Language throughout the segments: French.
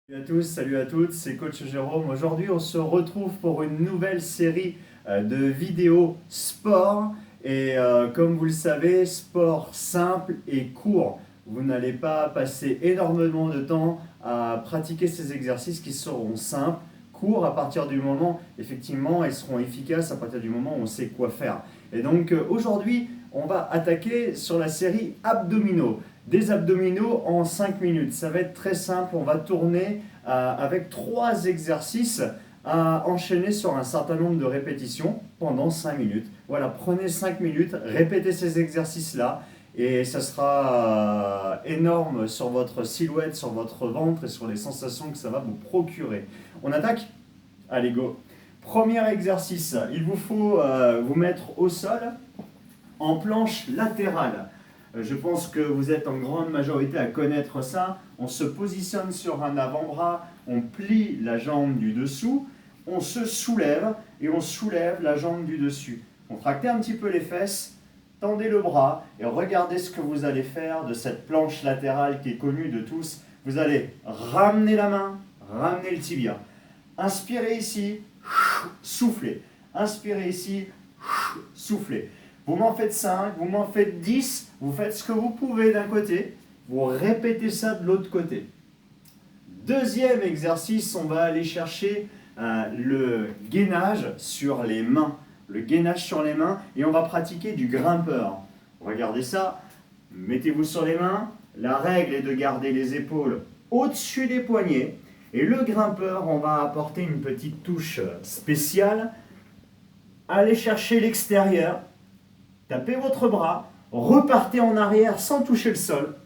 Salut à tous, salut à toutes, c'est Coach Jérôme. Aujourd'hui, on se retrouve pour une nouvelle série de vidéos sport. Comme vous le savez, sport simple et court. Vous n'allez pas passer énormément de temps à pratiquer ces exercices qui seront simples, courts à partir du moment, effectivement, ils seront efficaces à partir du moment où on sait quoi faire. Et donc aujourd'hui, on va attaquer sur la série abdominaux. Des abdominaux en 5 minutes. Ça va être très simple. On va tourner avec 3 exercices à enchaîner sur un certain nombre de répétitions pendant 5 minutes. Voilà, prenez 5 minutes, répétez ces exercices-là et ça sera énorme sur votre silhouette, sur votre ventre et sur les sensations que ça va vous procurer. On attaque? Allez, go! Premier exercice, il vous faut vous mettre au sol en planche latérale. Je pense que vous êtes en grande majorité à connaître ça. On se positionne sur un avant-bras, on plie la jambe du dessous, on se soulève et on soulève la jambe du dessus. Contractez un petit peu les fesses, tendez le bras et regardez ce que vous allez faire de cette planche latérale qui est connue de tous. Vous allez ramener la main, ramener le tibia. Inspirez ici, soufflez. Inspirez ici, soufflez. Vous m'en faites 5, vous m'en faites 10, vous faites ce que vous pouvez d'un côté, vous répétez ça de l'autre côté. Deuxième exercice, on va aller chercher le gainage sur les mains. Le gainage sur les mains et on va pratiquer du grimpeur. Regardez ça, mettez-vous sur les mains. La règle est de garder les épaules au-dessus des poignets. Et le grimpeur, on va apporter une petite touche spéciale. Allez chercher l'extérieur. Tapez votre bras, repartez en arrière sans toucher le sol.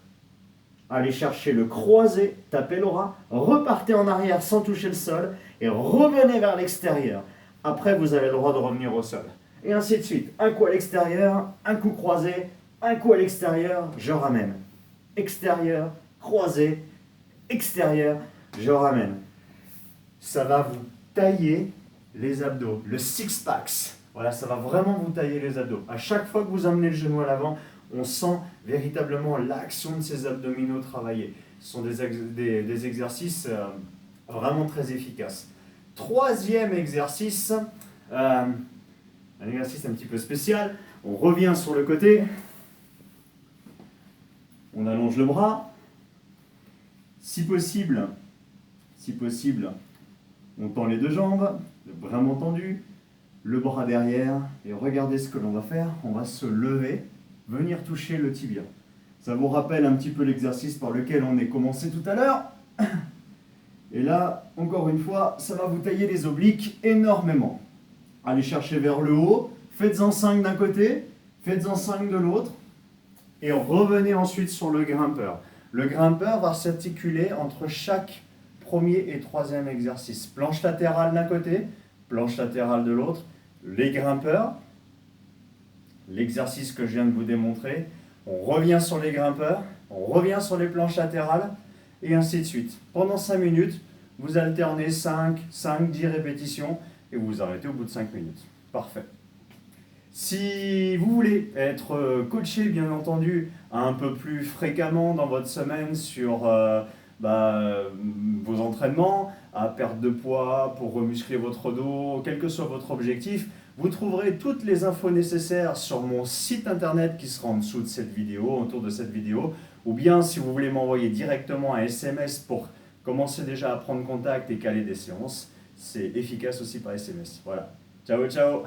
Allez chercher le croisé, tapez le bras, repartez en arrière sans toucher le sol et revenez vers l'extérieur. Après, vous avez le droit de revenir au sol. Et ainsi de suite. Un coup à l'extérieur, un coup croisé, un coup à l'extérieur, je ramène. Extérieur, croisé, extérieur, je ramène. Ça va vous tailler les abdos, le six-packs. Voilà, ça va vraiment vous tailler les abdos. À chaque fois que vous amenez le genou à l'avant, on sent véritablement l'action de ces abdominaux travailler. Ce sont des exercices vraiment très efficaces. Troisième exercice, un exercice un petit peu spécial. On revient sur le côté. On allonge le bras. Si possible, on tend les deux jambes, vraiment tendu. Le bras derrière, et regardez ce que l'on va faire, on va se lever, venir toucher le tibia. Ça vous rappelle un petit peu l'exercice par lequel on est commencé tout à l'heure. Et là, encore une fois, ça va vous tailler les obliques énormément. Allez chercher vers le haut, faites-en 5 d'un côté, faites-en 5 de l'autre, et revenez ensuite sur le grimpeur. Le grimpeur va s'articuler entre chaque premier et troisième exercice. Planche latérale d'un côté, planche latérale de l'autre, les grimpeurs, l'exercice que je viens de vous démontrer, on revient sur les grimpeurs, on revient sur les planches latérales, et ainsi de suite. Pendant 5 minutes, vous alternez 5, 10 répétitions, et vous arrêtez au bout de 5 minutes. Parfait. Si vous voulez être coaché, bien entendu, un peu plus fréquemment dans votre semaine sur vos entraînements, à perte de poids, pour remuscler votre dos, quel que soit votre objectif, vous trouverez toutes les infos nécessaires sur mon site internet qui sera en dessous de cette vidéo, autour de cette vidéo, ou bien si vous voulez m'envoyer directement un SMS pour commencer déjà à prendre contact et caler des séances, c'est efficace aussi par SMS. Voilà. Ciao, ciao!